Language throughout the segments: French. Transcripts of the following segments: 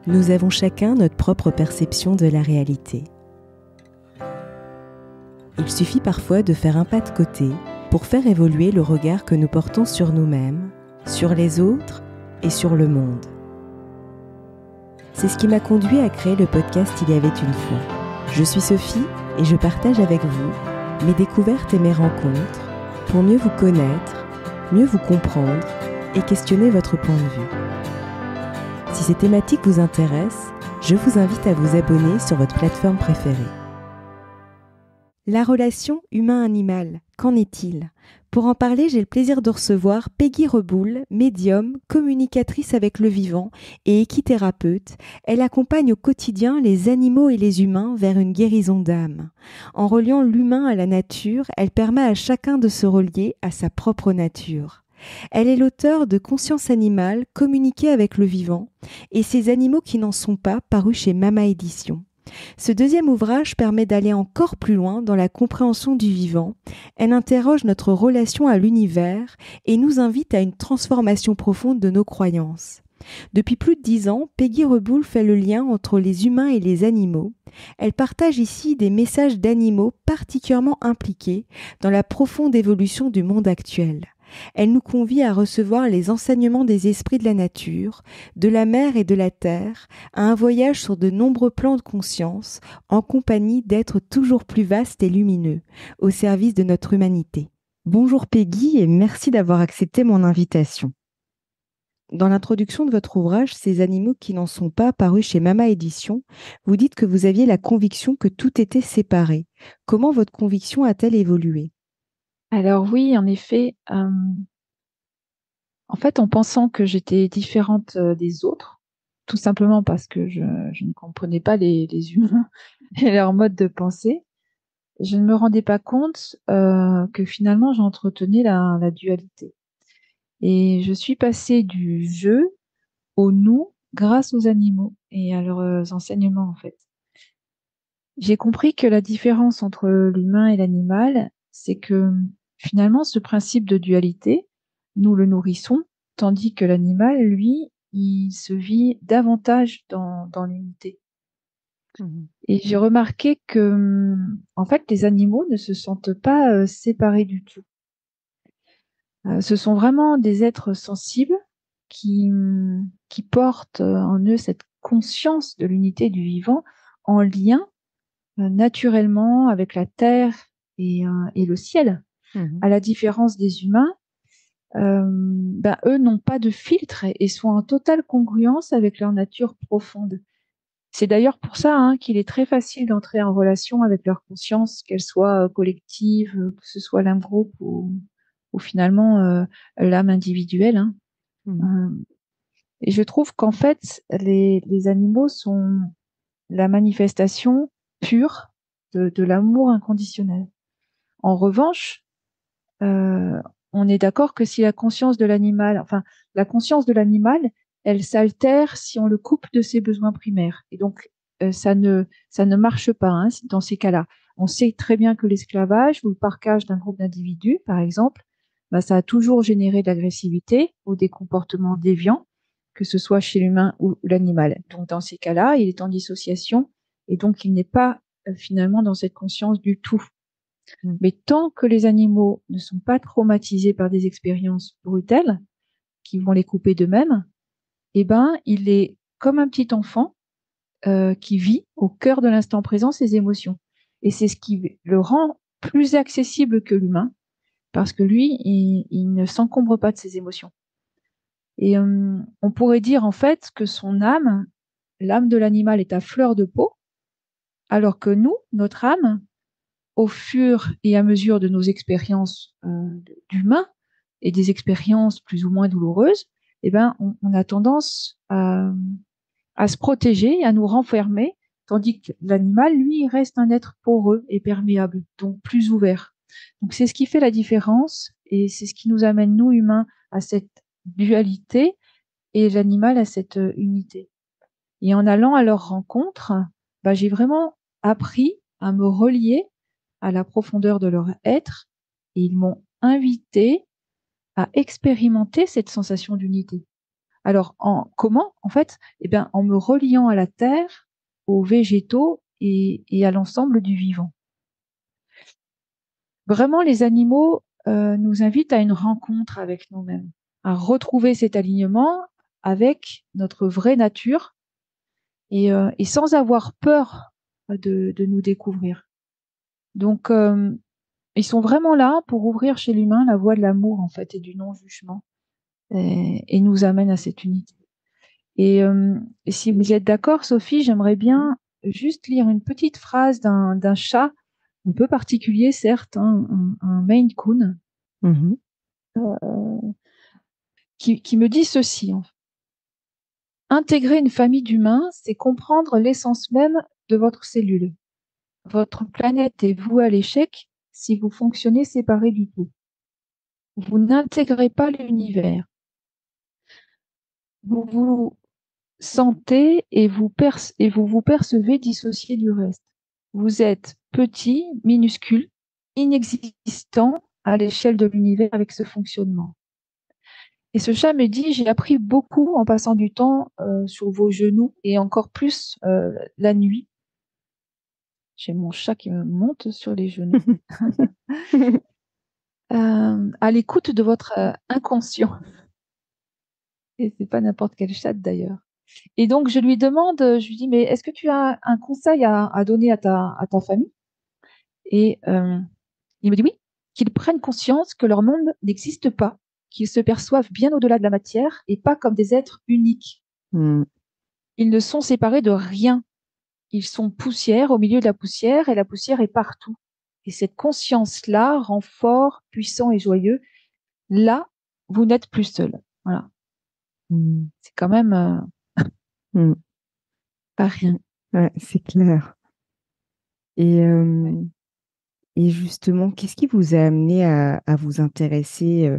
Nous avons chacun notre propre perception de la réalité. Il suffit parfois de faire un pas de côté pour faire évoluer le regard que nous portons sur nous-mêmes, sur les autres et sur le monde. C'est ce qui m'a conduit à créer le podcast Il y avait une fois. Je suis Sophie et je partage avec vous mes découvertes et mes rencontres pour mieux vous connaître, mieux vous comprendre et questionner votre point de vue. Si ces thématiques vous intéressent, je vous invite à vous abonner sur votre plateforme préférée. La relation humain-animal, qu'en est-il ? Pour en parler, j'ai le plaisir de recevoir Peggy Reboul, médium, communicatrice avec le vivant et équithérapeute. Elle accompagne au quotidien les animaux et les humains vers une guérison d'âme. En reliant l'humain à la nature, elle permet à chacun de se relier à sa propre nature. Elle est l'auteure de Conscience animale, communiquer avec le vivant, et ces animaux qui n'en sont pas, paru chez Mama Édition. Ce deuxième ouvrage permet d'aller encore plus loin dans la compréhension du vivant. Elle interroge notre relation à l'univers et nous invite à une transformation profonde de nos croyances. Depuis plus de 10 ans, Peggy Reboul fait le lien entre les humains et les animaux. Elle partage ici des messages d'animaux particulièrement impliqués dans la profonde évolution du monde actuel. Elle nous convie à recevoir les enseignements des esprits de la nature, de la mer et de la terre, à un voyage sur de nombreux plans de conscience, en compagnie d'êtres toujours plus vastes et lumineux, au service de notre humanité. Bonjour Peggy et merci d'avoir accepté mon invitation. Dans l'introduction de votre ouvrage, Ces animaux qui n'en sont pas, paru chez Mama Édition, vous dites que vous aviez la conviction que tout était séparé. Comment votre conviction a-t-elle évolué ? Alors oui, en effet, en fait, en pensant que j'étais différente des autres, tout simplement parce que je ne comprenais pas les humains et leur mode de pensée, je ne me rendais pas compte que finalement j'entretenais la dualité. Et je suis passée du jeu au nous grâce aux animaux et à leurs enseignements en fait. J'ai compris que la différence entre l'humain et l'animal, c'est que finalement ce principe de dualité, nous le nourrissons, tandis que l'animal, lui, il se vit davantage dans l'unité. Et j'ai remarqué que, en fait, les animaux ne se sentent pas séparés du tout. Ce sont vraiment des êtres sensibles qui, qui portent en eux cette conscience de l'unité du vivant en lien naturellement avec la terre et le ciel. À la différence des humains, eux n'ont pas de filtre et sont en totale congruence avec leur nature profonde. C'est d'ailleurs pour ça qu'il est très facile d'entrer en relation avec leur conscience, qu'elle soit collective, que ce soit l'âme groupe ou finalement l'âme individuelle. Et je trouve qu'en fait, les animaux sont la manifestation pure de l'amour inconditionnel. En revanche, on est d'accord que si la conscience de l'animal, elle s'altère si on le coupe de ses besoins primaires. Et donc, ça ne marche pas dans ces cas-là. On sait très bien que l'esclavage ou le parquage d'un groupe d'individus, par exemple, ça a toujours généré de l'agressivité ou des comportements déviants, que ce soit chez l'humain ou l'animal. Donc, dans ces cas-là, il est en dissociation et donc il n'est pas finalement dans cette conscience du tout. Mais tant que les animaux ne sont pas traumatisés par des expériences brutales qui vont les couper d'eux-mêmes, il est comme un petit enfant qui vit au cœur de l'instant présent ses émotions. Et c'est ce qui le rend plus accessible que l'humain, parce que lui, il ne s'encombre pas de ses émotions. Et on pourrait dire en fait que son âme, l'âme de l'animal est à fleur de peau, alors que nous, notre âme, au fur et à mesure de nos expériences d'humains et des expériences plus ou moins douloureuses, on a tendance à se protéger, à nous renfermer, tandis que l'animal, lui, il reste un être poreux et perméable, donc plus ouvert. Donc c'est ce qui fait la différence et c'est ce qui nous amène, nous, humains, à cette dualité et l'animal à cette unité. Et en allant à leur rencontre, j'ai vraiment appris à me relier à la profondeur de leur être et ils m'ont invité à expérimenter cette sensation d'unité. Alors, comment? En fait, eh bien, en me reliant à la terre, aux végétaux et à l'ensemble du vivant. Vraiment, les animaux nous invitent à une rencontre avec nous-mêmes, à retrouver cet alignement avec notre vraie nature et sans avoir peur de nous découvrir. Donc, ils sont vraiment là pour ouvrir chez l'humain la voie de l'amour, en fait, et du non-jugement, et nous amènent à cette unité. Et si vous êtes d'accord, Sophie, j'aimerais bien juste lire une petite phrase d'un chat un peu particulier, certes, hein, un Maine Coon, Mhm. qui me dit ceci, en fait. Intégrer une famille d'humains, c'est comprendre l'essence même de votre cellule. Votre planète est vouée à l'échec si vous fonctionnez séparés du tout. Vous n'intégrez pas l'univers. Vous vous sentez et vous vous percevez dissocié du reste. Vous êtes petit, minuscule, inexistant à l'échelle de l'univers avec ce fonctionnement. Et ce chat me dit, j'ai appris beaucoup en passant du temps sur vos genoux et encore plus la nuit. J'ai mon chat qui me monte sur les genoux. À l'écoute de votre inconscient. Et c'est pas n'importe quel chat d'ailleurs. Et donc je lui demande, je lui dis, mais est-ce que tu as un conseil à donner à ta famille? Et il me dit oui, qu'ils prennent conscience que leur monde n'existe pas, qu'ils se perçoivent bien au-delà de la matière et pas comme des êtres uniques. Mm. Ils ne sont séparés de rien. Ils sont poussière au milieu de la poussière et la poussière est partout. Et cette conscience-là rend fort, puissant et joyeux. Là, vous n'êtes plus seul. Voilà. Mm. C'est quand même Mm. pas rien. Ouais, c'est clair. Et, euh, et justement, qu'est-ce qui vous a amené à vous intéresser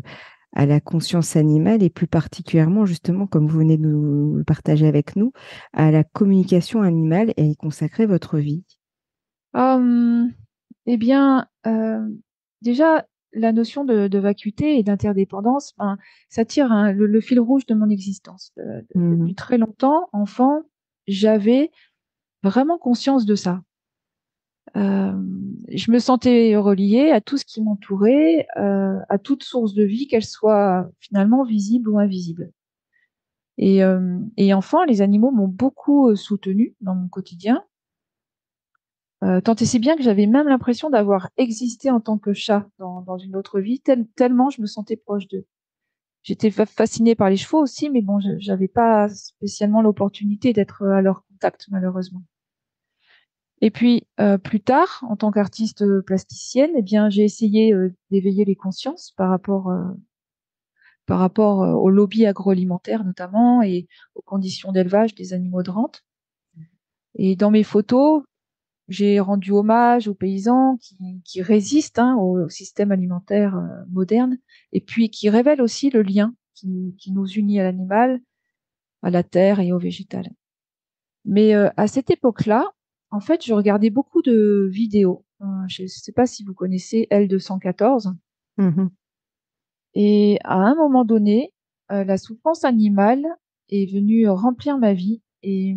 à la conscience animale et plus particulièrement, justement, comme vous venez de nous le partager avec nous, à la communication animale et à y consacrer votre vie? Hum, eh bien, déjà, la notion de vacuité et d'interdépendance, ben, ça tire hein, le fil rouge de mon existence. Depuis Mhm. très longtemps, enfant, j'avais vraiment conscience de ça. Euh, je me sentais reliée à tout ce qui m'entourait, à toute source de vie, qu'elle soit finalement visible ou invisible. Et enfant, les animaux m'ont beaucoup soutenue dans mon quotidien, tant et si bien que j'avais même l'impression d'avoir existé en tant que chat dans une autre vie, tellement je me sentais proche d'eux. J'étais fascinée par les chevaux aussi, mais bon, j'avais pas spécialement l'opportunité d'être à leur contact, malheureusement. Et puis, plus tard, en tant qu'artiste plasticienne, eh bien, j'ai essayé d'éveiller les consciences par rapport au lobby agroalimentaire notamment et aux conditions d'élevage des animaux de rente. Et dans mes photos, j'ai rendu hommage aux paysans qui résistent hein, au système alimentaire moderne et puis qui révèlent aussi le lien qui nous unit à l'animal, à la terre et au végétal. Mais à cette époque-là, en fait, je regardais beaucoup de vidéos. Je ne sais pas si vous connaissez L214. Mhm. Et à un moment donné, la souffrance animale est venue remplir ma vie et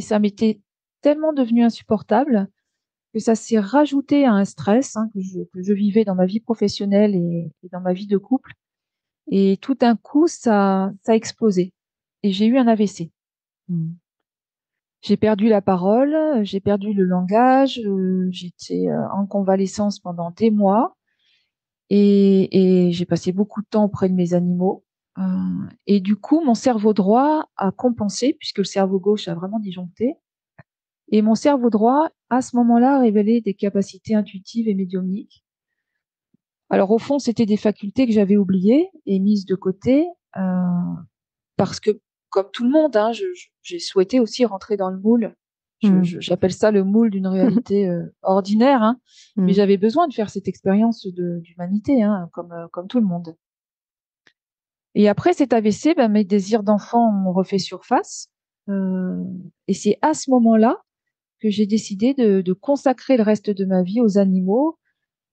ça m'était tellement devenu insupportable que ça s'est rajouté à un stress hein, que je vivais dans ma vie professionnelle et dans ma vie de couple. Et tout d'un coup, ça a explosé. Et j'ai eu un AVC. Mhm. J'ai perdu la parole, j'ai perdu le langage, j'étais en convalescence pendant des mois et j'ai passé beaucoup de temps auprès de mes animaux. Euh, et du coup, mon cerveau droit a compensé puisque le cerveau gauche a vraiment disjoncté. Et mon cerveau droit, à ce moment-là, a révélé des capacités intuitives et médiumniques. Alors au fond, c'était des facultés que j'avais oubliées et mises de côté parce que, comme tout le monde, hein, j'ai souhaité aussi rentrer dans le moule. Mhm. J'appelle ça le moule d'une réalité ordinaire, hein, mais Mhm. j'avais besoin de faire cette expérience d'humanité, hein, comme tout le monde. Et après cet AVC, ben, mes désirs d'enfant ont refait surface. Euh, et c'est à ce moment-là que j'ai décidé de consacrer le reste de ma vie aux animaux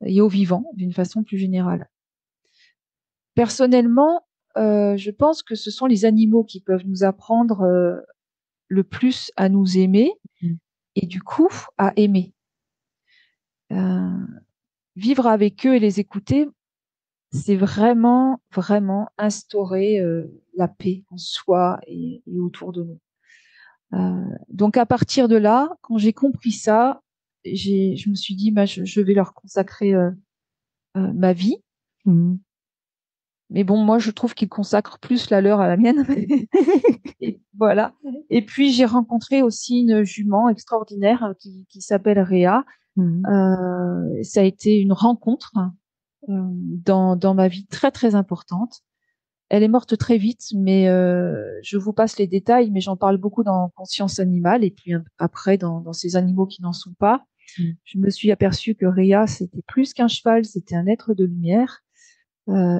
et aux vivants d'une façon plus générale. Personnellement, je pense que ce sont les animaux qui peuvent nous apprendre le plus à nous aimer Mm. et du coup à aimer. Euh, Vivre avec eux et les écouter, c'est vraiment, vraiment instaurer la paix en soi et autour de nous. Donc à partir de là, quand j'ai compris ça, je me suis dit, bah, je vais leur consacrer ma vie. Mm. Mais bon, moi, je trouve qu'ils consacrent plus la leur à la mienne. Et voilà. Et puis, j'ai rencontré aussi une jument extraordinaire qui s'appelle Réa. Mm. Ça a été une rencontre dans ma vie très, très importante. Elle est morte très vite, mais je vous passe les détails, mais j'en parle beaucoup dans Conscience animale et puis après dans ces animaux qui n'en sont pas. Mm. Je me suis aperçue que Réa, c'était plus qu'un cheval, c'était un être de lumière.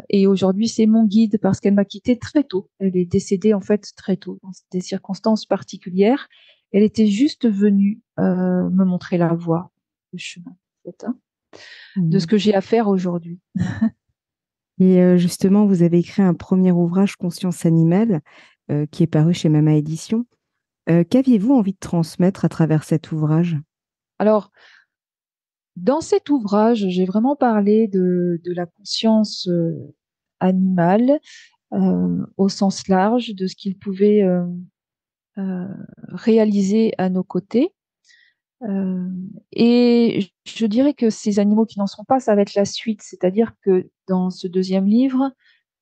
Et aujourd'hui, c'est mon guide parce qu'elle m'a quitté très tôt. Elle est décédée en fait très tôt, dans des circonstances particulières. Elle était juste venue me montrer la voie, le chemin, en fait, hein, de ce Mm. que j'ai à faire aujourd'hui. Et justement, vous avez écrit un premier ouvrage, Conscience animale, qui est paru chez Mama Édition. Qu'aviez-vous envie de transmettre à travers cet ouvrage? Alors, dans cet ouvrage, j'ai vraiment parlé de la conscience animale au sens large, de ce qu'il pouvait euh, réaliser à nos côtés. Euh, et je dirais que ces animaux qui n'en sont pas, ça va être la suite. C'est-à-dire que dans ce deuxième livre,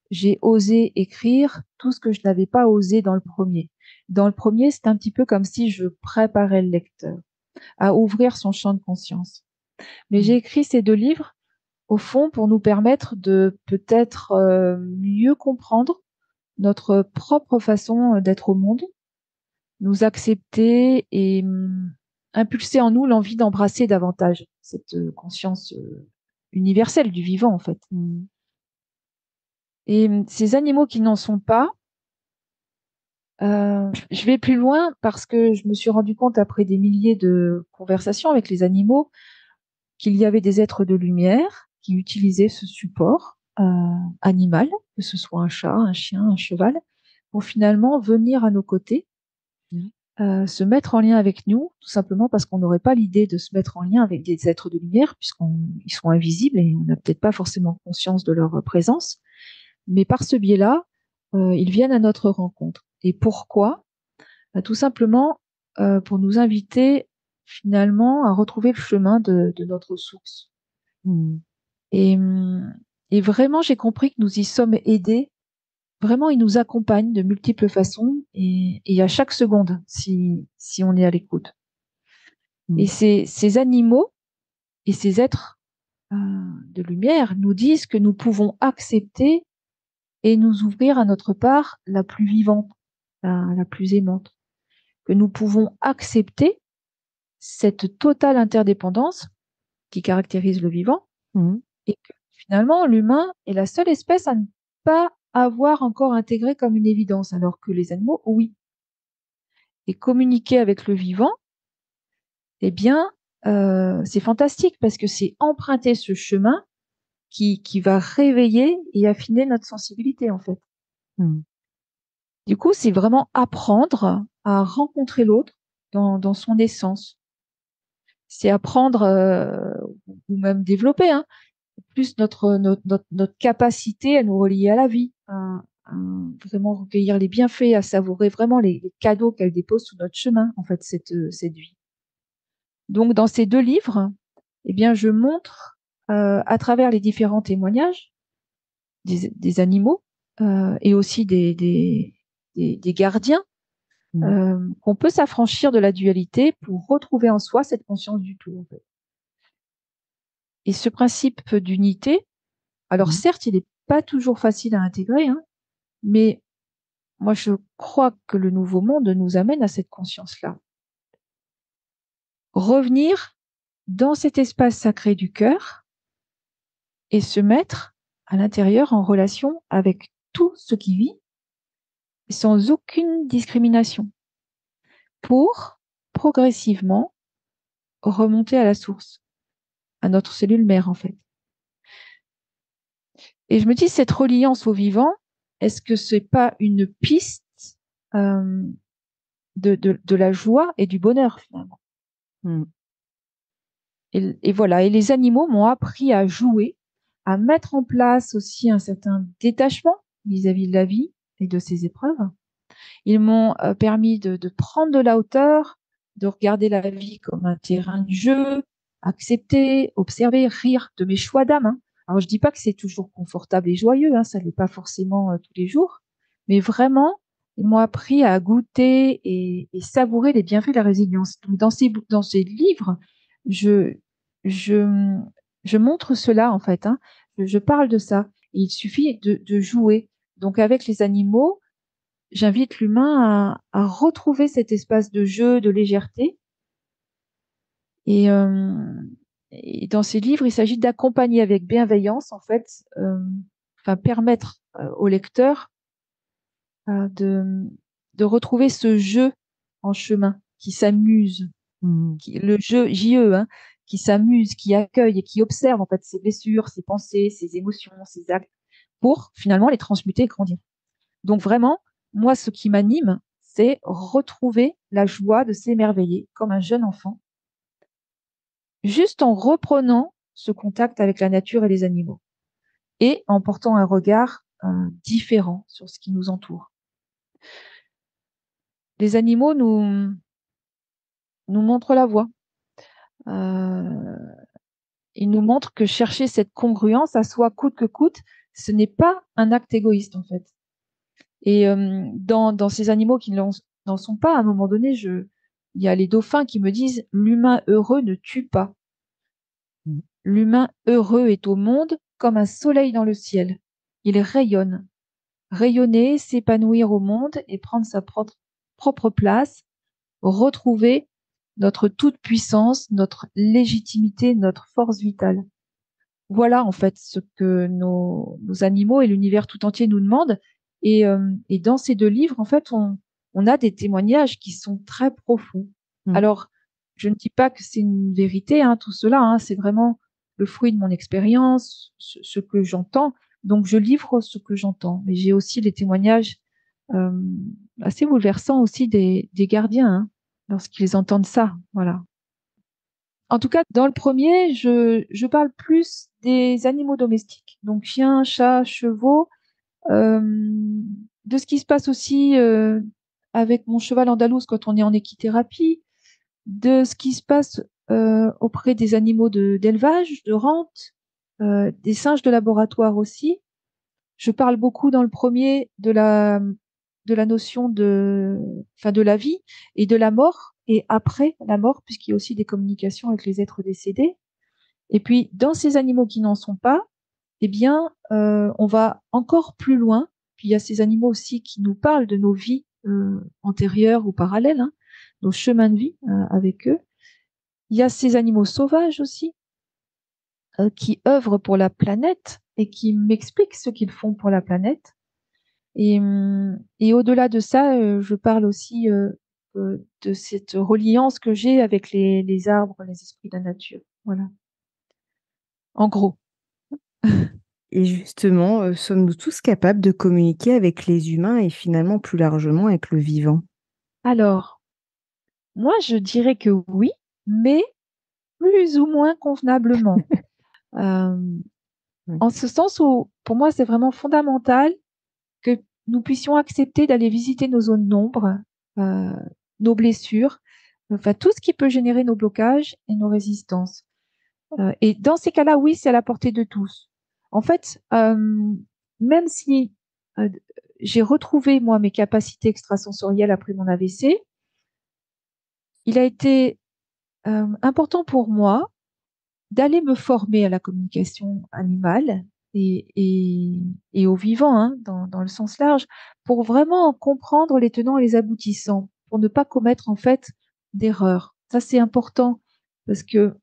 j'ai osé écrire tout ce que je n'avais pas osé dans le premier. Dans le premier, c'est un petit peu comme si je préparais le lecteur à ouvrir son champ de conscience. Mais j'ai Mm. écrit ces deux livres, au fond, pour nous permettre de peut-être mieux comprendre notre propre façon d'être au monde, nous accepter et impulser en nous l'envie d'embrasser davantage cette conscience universelle du vivant, en fait. Mm. Et ces animaux qui n'en sont pas, je vais plus loin parce que je me suis rendu compte après des milliers de conversations avec les animaux qu'il y avait des êtres de lumière qui utilisaient ce support animal, que ce soit un chat, un chien, un cheval, pour finalement venir à nos côtés, Mm. se mettre en lien avec nous, tout simplement parce qu'on n'aurait pas l'idée de se mettre en lien avec des êtres de lumière, puisqu'ils sont invisibles et on n'a peut-être pas forcément conscience de leur présence. Mais par ce biais-là, ils viennent à notre rencontre. Et pourquoi? Tout simplement pour nous inviter finalement à retrouver le chemin de notre source. Mm. Et, et vraiment, j'ai compris que nous y sommes aidés. Vraiment, ils nous accompagnent de multiples façons et à chaque seconde, si on est à l'écoute. Et Mm. ces animaux et ces êtres de lumière nous disent que nous pouvons accepter et nous ouvrir à notre part la plus vivante, la plus aimante. Que nous pouvons accepter cette totale interdépendance qui caractérise le vivant Mm. et que finalement, l'humain est la seule espèce à ne pas avoir encore intégré comme une évidence, alors que les animaux, oui. Et communiquer avec le vivant, eh bien, c'est fantastique parce que c'est emprunter ce chemin qui va réveiller et affiner notre sensibilité, en fait. Mm. Du coup, c'est vraiment apprendre à rencontrer l'autre dans son essence. C'est apprendre, ou même développer, hein, plus notre capacité à nous relier à la vie, à vraiment recueillir les bienfaits, à savourer vraiment les cadeaux qu'elle dépose sous notre chemin, en fait, cette vie. Donc, dans ces deux livres, eh bien, je montre, à travers les différents témoignages des animaux et aussi des gardiens, Mm. qu'on peut s'affranchir de la dualité pour retrouver en soi cette conscience du tout, en fait. Et ce principe d'unité, alors Mm. certes, il n'est pas toujours facile à intégrer, hein, mais moi, je crois que le nouveau monde nous amène à cette conscience-là. Revenir dans cet espace sacré du cœur et se mettre à l'intérieur en relation avec tout ce qui vit sans aucune discrimination pour progressivement remonter à la source, à notre cellule mère en fait. Et je me dis, cette reliance au vivant, est-ce que c'est pas une piste euh, de la joie et du bonheur finalement? Mm. Et voilà. Et les animaux m'ont appris à jouer, à mettre en place aussi un certain détachement vis-à-vis de la vie et de ses épreuves. Ils m'ont permis de prendre de la hauteur, de regarder la vie comme un terrain de jeu, accepter, observer, rire de mes choix d'âme, hein. Alors, je dis pas que c'est toujours confortable et joyeux, hein, ça l'est pas forcément tous les jours, mais vraiment, ils m'ont appris à goûter et savourer les bienfaits de la résilience. Donc, dans ces livres, je, je, je montre cela, en fait, hein. Je parle de ça. Et il suffit de jouer. Donc, avec les animaux, j'invite l'humain à retrouver cet espace de jeu, de légèreté. Et, et dans ces livres, il s'agit d'accompagner avec bienveillance, en fait, enfin permettre au lecteur de, de retrouver ce jeu en chemin, qui s'amuse, Mm. le jeu JE, hein, qui s'amuse, qui accueille et qui observe en fait ses blessures, ses pensées, ses émotions, ses actes, pour finalement les transmuter et grandir. Donc vraiment, moi, ce qui m'anime, c'est retrouver la joie de s'émerveiller comme un jeune enfant, juste en reprenant ce contact avec la nature et les animaux, et en portant un regard différent sur ce qui nous entoure. Les animaux nous montrent la voie. Euh, ils nous montrent que chercher cette congruence à soi coûte que coûte, ce n'est pas un acte égoïste en fait. Et dans ces animaux qui n'en sont pas, à un moment donné, il y a les dauphins qui me disent l'humain heureux ne tue pas. Mm. L'humain heureux est au monde comme un soleil dans le ciel. Il rayonne. Rayonner, s'épanouir au monde et prendre sa propre place, retrouver notre toute-puissance, notre légitimité, notre force vitale. Voilà en fait ce que nos animaux et l'univers tout entier nous demandent. Et dans ces deux livres, en fait, on a des témoignages qui sont très profonds. Mm. Alors, je ne dis pas que c'est une vérité, hein, tout cela, hein, c'est vraiment le fruit de mon expérience, ce que j'entends. Donc, je livre ce que j'entends. Mais j'ai aussi les témoignages euh, assez bouleversants aussi des gardiens, hein, lorsqu'ils entendent ça. Voilà. En tout cas, dans le premier, je parle plus des animaux domestiques, donc chiens, chats, chevaux, euh, de ce qui se passe aussi avec mon cheval andalouse quand on est en équithérapie, de ce qui se passe auprès des animaux d'élevage, de rente, des singes de laboratoire aussi. Je parle beaucoup dans le premier de la notion enfin, de la vie et de la mort, et après la mort, puisqu'il y a aussi des communications avec les êtres décédés. Et puis, dans ces animaux qui n'en sont pas, eh bien, on va encore plus loin. Puis il y a ces animaux aussi qui nous parlent de nos vies antérieures ou parallèles, hein, nos chemins de vie avec eux. Il y a ces animaux sauvages aussi qui œuvrent pour la planète et qui m'expliquent ce qu'ils font pour la planète. Et au-delà de ça, je parle aussi de cette reliance que j'ai avec les arbres, les esprits de la nature. Voilà, en gros. Et justement, sommes-nous tous capables de communiquer avec les humains et finalement plus largement avec le vivant? Alors, moi, je dirais que oui, mais plus ou moins convenablement. Euh, Mm. En ce sens où, pour moi, c'est vraiment fondamental que nous puissions accepter d'aller visiter nos zones d'ombre, euh, nos blessures, enfin tout ce qui peut générer nos blocages et nos résistances. Et dans ces cas-là, oui, c'est à la portée de tous. En fait, même si euh, j'ai retrouvé, moi, mes capacités extrasensorielles après mon AVC, il a été important pour moi d'aller me former à la communication animale et au vivant, hein, dans le sens large, pour vraiment comprendre les tenants et les aboutissants, pour ne pas commettre en fait d'erreurs. Ça, c'est important parce que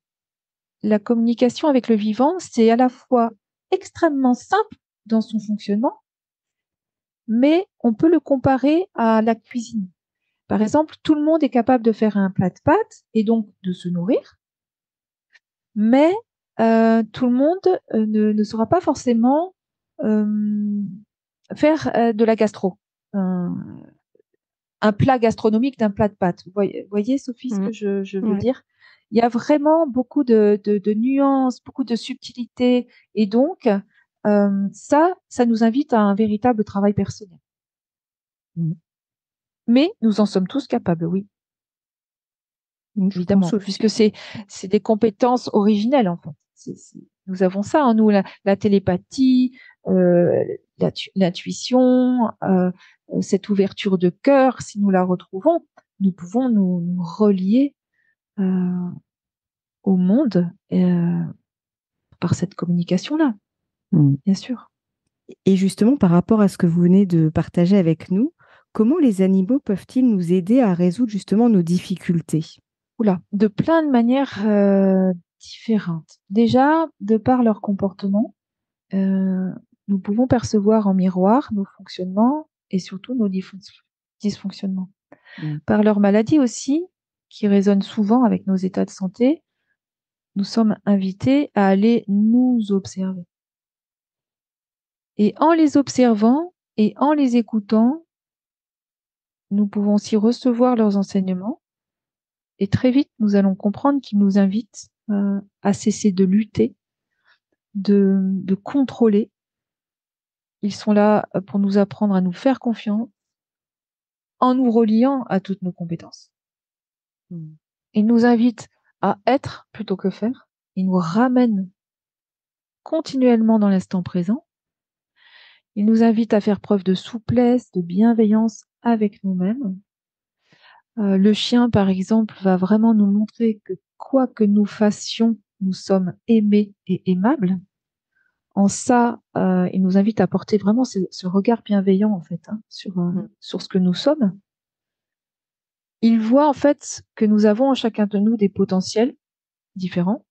la communication avec le vivant, c'est à la fois extrêmement simple dans son fonctionnement, mais on peut le comparer à la cuisine. Par exemple, tout le monde est capable de faire un plat de pâtes et donc de se nourrir, mais tout le monde ne sera pas forcément euh, faire de la gastro, un plat gastronomique d'un plat de pâtes. Vous voyez, Sophie, ce Mm. que je veux Ouais. dire? Il y a vraiment beaucoup de nuances, beaucoup de subtilités. Et donc, ça nous invite à un véritable travail personnel. Mais nous en sommes tous capables, oui, Je pense évidemment, aussi. puisque c'est des compétences originelles, en fait. Nous avons ça en nous, la télépathie, l'intuition, cette ouverture de cœur. Si nous la retrouvons, nous pouvons nous relier euh, au monde par cette communication-là, Mm. bien sûr. Et justement, par rapport à ce que vous venez de partager avec nous, comment les animaux peuvent-ils nous aider à résoudre justement nos difficultés? Oula, de plein de manières différentes. Déjà, de par leur comportement, euh, nous pouvons percevoir en miroir nos fonctionnements et surtout nos dysfonctionnements. Mm. Par leur maladie aussi, qui résonnent souvent avec nos états de santé, nous sommes invités à aller nous observer. Et en les observant et en les écoutant, nous pouvons aussi recevoir leurs enseignements. Et très vite, nous allons comprendre qu'ils nous invitent à cesser de lutter, de contrôler. Ils sont là pour nous apprendre à nous faire confiance en nous reliant à toutes nos compétences. Mm. Ils nous invitent à être plutôt que faire. Ils nous ramènent continuellement dans l'instant présent. Ils nous invitent à faire preuve de souplesse, de bienveillance avec nous-mêmes. Le chien, par exemple, va vraiment nous montrer que quoi que nous fassions, nous sommes aimés et aimables. En ça, il nous invite à porter vraiment ce regard bienveillant, en fait, hein, Mm. sur ce que nous sommes. Il voit, en fait, que nous avons en chacun de nous des potentiels différents.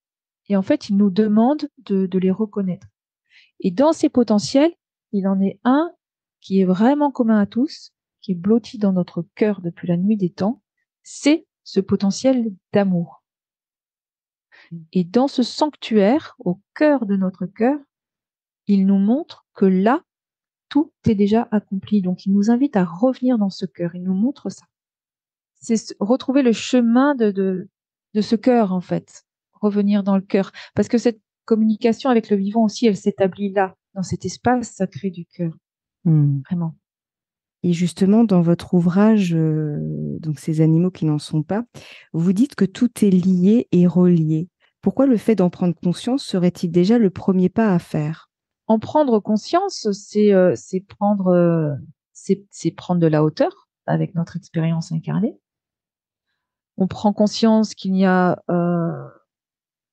Et en fait, il nous demande de les reconnaître. Et dans ces potentiels, il en est un qui est vraiment commun à tous, qui est blotti dans notre cœur depuis la nuit des temps. C'est ce potentiel d'amour. Et dans ce sanctuaire, au cœur de notre cœur, il nous montre que là, tout est déjà accompli. Donc, il nous invite à revenir dans ce cœur. Il nous montre ça. C'est retrouver le chemin de ce cœur, en fait. Revenir dans le cœur. Parce que cette communication avec le vivant aussi, elle s'établit là, dans cet espace sacré du cœur. Mm. Vraiment. Et justement, dans votre ouvrage, donc ces animaux qui n'en sont pas, vous dites que tout est lié et relié. Pourquoi le fait d'en prendre conscience serait-il déjà le premier pas à faire? En prendre conscience, c'est prendre, c'est prendre de la hauteur avec notre expérience incarnée. On prend conscience qu'il n'y a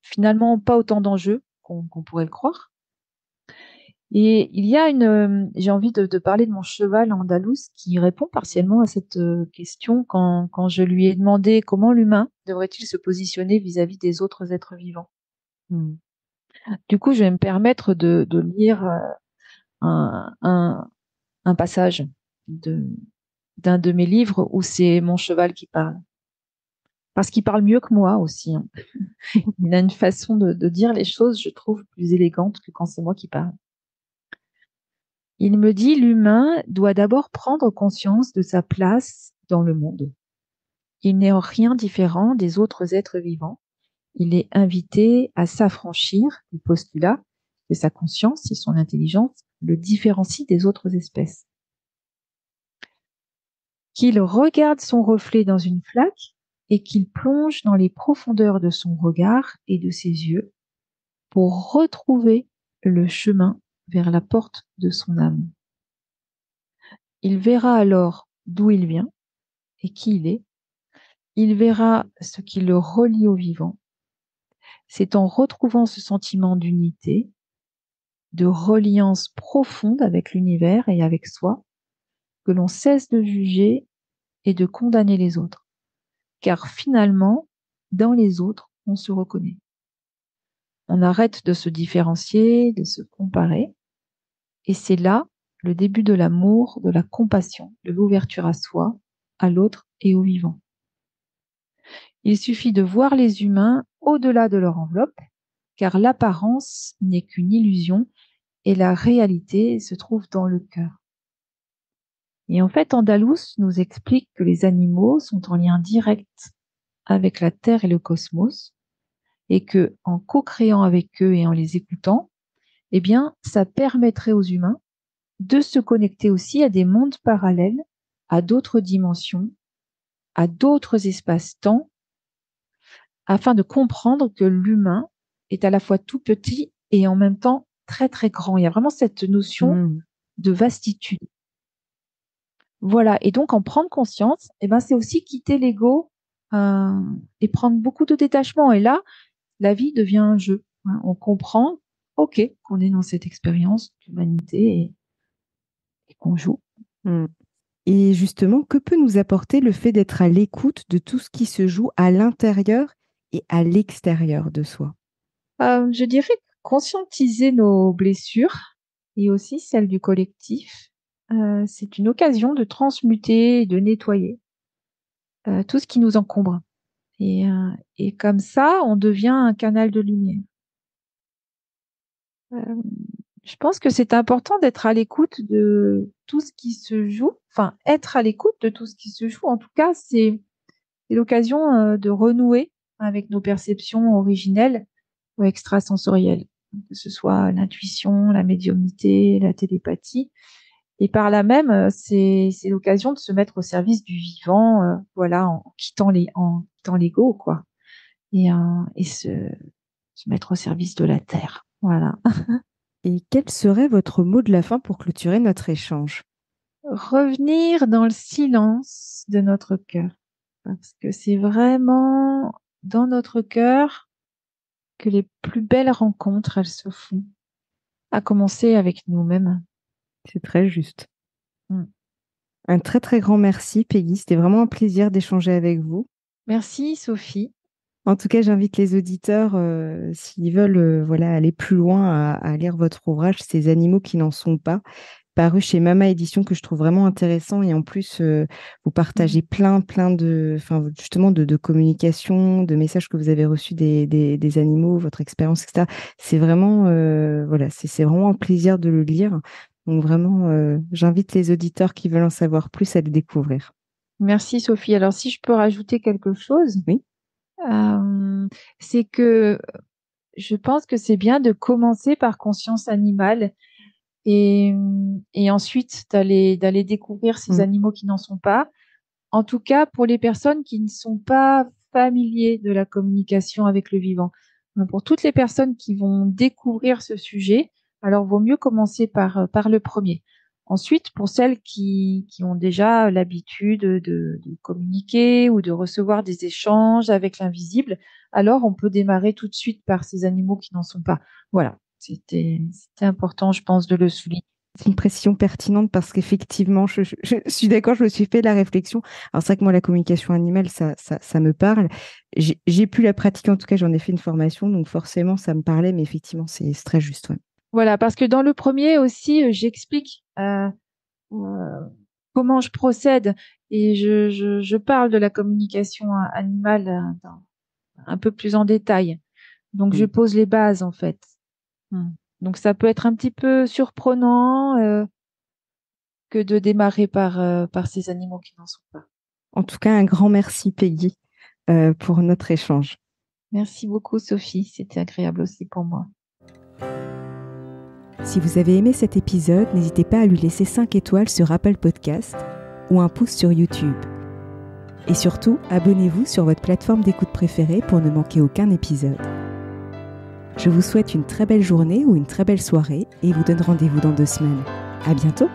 finalement pas autant d'enjeux qu'on pourrait le croire. Et il y a j'ai envie de parler de mon cheval andalouse qui répond partiellement à cette question quand je lui ai demandé comment l'humain devrait-il se positionner vis-à-vis des autres êtres vivants. Mm. Du coup, je vais me permettre de lire un, un, un passage de, d'un de mes livres où c'est mon cheval qui parle. Parce qu'il parle mieux que moi aussi, hein. Il a une façon de dire les choses, je trouve, plus élégante que quand c'est moi qui parle. Il me dit, l'humain doit d'abord prendre conscience de sa place dans le monde. Il n'est en rien différent des autres êtres vivants. Il est invité à s'affranchir du postulat que sa conscience et son intelligence le différencient des autres espèces. Qu'il regarde son reflet dans une flaque et qu'il plonge dans les profondeurs de son regard et de ses yeux pour retrouver le chemin vers la porte de son âme. Il verra alors d'où il vient et qui il est. Il verra ce qui le relie au vivant. C'est en retrouvant ce sentiment d'unité, de reliance profonde avec l'univers et avec soi, que l'on cesse de juger et de condamner les autres. Car finalement, dans les autres, on se reconnaît. On arrête de se différencier, de se comparer. Et c'est là le début de l'amour, de la compassion, de l'ouverture à soi, à l'autre et au vivant. Il suffit de voir les humains au-delà de leur enveloppe, car l'apparence n'est qu'une illusion et la réalité se trouve dans le cœur. Et en fait, Andalous nous explique que les animaux sont en lien direct avec la Terre et le cosmos, et que en co-créant avec eux et en les écoutant, eh bien, ça permettrait aux humains de se connecter aussi à des mondes parallèles, à d'autres dimensions, à d'autres espaces-temps, afin de comprendre que l'humain est à la fois tout petit et en même temps très très grand. Il y a vraiment cette notion de vastitude. Voilà, et donc en prendre conscience, eh ben, c'est aussi quitter l'ego et prendre beaucoup de détachement. Et là, la vie devient un jeu. Hein. On comprend, ok, qu'on est dans cette expérience d'humanité et qu'on joue. Et justement, que peut nous apporter le fait d'être à l'écoute de tout ce qui se joue à l'intérieur et à l'extérieur de soi? Je dirais conscientiser nos blessures et aussi celles du collectif. C'est une occasion de transmuter et de nettoyer tout ce qui nous encombre. Et comme ça, on devient un canal de lumière. Je pense que c'est important d'être à l'écoute de tout ce qui se joue. Enfin, être à l'écoute de tout ce qui se joue. En tout cas, c'est l'occasion de renouer avec nos perceptions originelles ou extrasensorielles, que ce soit l'intuition, la médiumnité, la télépathie. Et par là même, c'est l'occasion de se mettre au service du vivant, voilà, en quittant l'ego, quoi, et se mettre au service de la terre. Voilà. Et quel serait votre mot de la fin pour clôturer notre échange? Revenir dans le silence de notre cœur, parce que c'est vraiment dans notre cœur que les plus belles rencontres, elles se font, à commencer avec nous-mêmes. C'est très juste. Un très très grand merci, Peggy. C'était vraiment un plaisir d'échanger avec vous. Merci, Sophie. En tout cas, j'invite les auditeurs, s'ils veulent voilà, aller plus loin, à lire votre ouvrage, Ces animaux qui n'en sont pas, paru chez Mama Édition, que je trouve vraiment intéressant. Et en plus, vous partagez plein enfin, justement, de communication, de messages que vous avez reçus des animaux, votre expérience, etc. C'est vraiment, voilà, c'est vraiment un plaisir de le lire. Donc vraiment, j'invite les auditeurs qui veulent en savoir plus à le découvrir. Merci, Sophie. Alors, si je peux rajouter quelque chose, Oui. C'est que je pense que c'est bien de commencer par conscience animale et ensuite d'aller découvrir ces animaux qui n'en sont pas. En tout cas, pour les personnes qui ne sont pas familiers de la communication avec le vivant. Pour toutes les personnes qui vont découvrir ce sujet, alors vaut mieux commencer par le premier. Ensuite, pour celles qui ont déjà l'habitude de communiquer ou de recevoir des échanges avec l'invisible, alors on peut démarrer tout de suite par ces animaux qui n'en sont pas. Voilà, c'était important, je pense, de le souligner. C'est une précision pertinente parce qu'effectivement, je suis d'accord, je me suis fait la réflexion. Alors, c'est vrai que moi, la communication animale, ça me parle. J'ai pu la pratiquer, en tout cas, j'en ai fait une formation, donc forcément, ça me parlait, mais effectivement, c'est très juste. Ouais. Voilà, parce que dans le premier aussi, j'explique comment je procède et je parle de la communication animale un peu plus en détail. Donc, je pose les bases, en fait. Donc, ça peut être un petit peu surprenant que de démarrer par ces animaux qui n'en sont pas. En tout cas, un grand merci, Peggy, pour notre échange. Merci beaucoup, Sophie. C'était agréable aussi pour moi. Si vous avez aimé cet épisode, n'hésitez pas à lui laisser 5 étoiles sur Apple Podcast ou un pouce sur YouTube. Et surtout, abonnez-vous sur votre plateforme d'écoute préférée pour ne manquer aucun épisode. Je vous souhaite une très belle journée ou une très belle soirée et vous donne rendez-vous dans 2 semaines. À bientôt!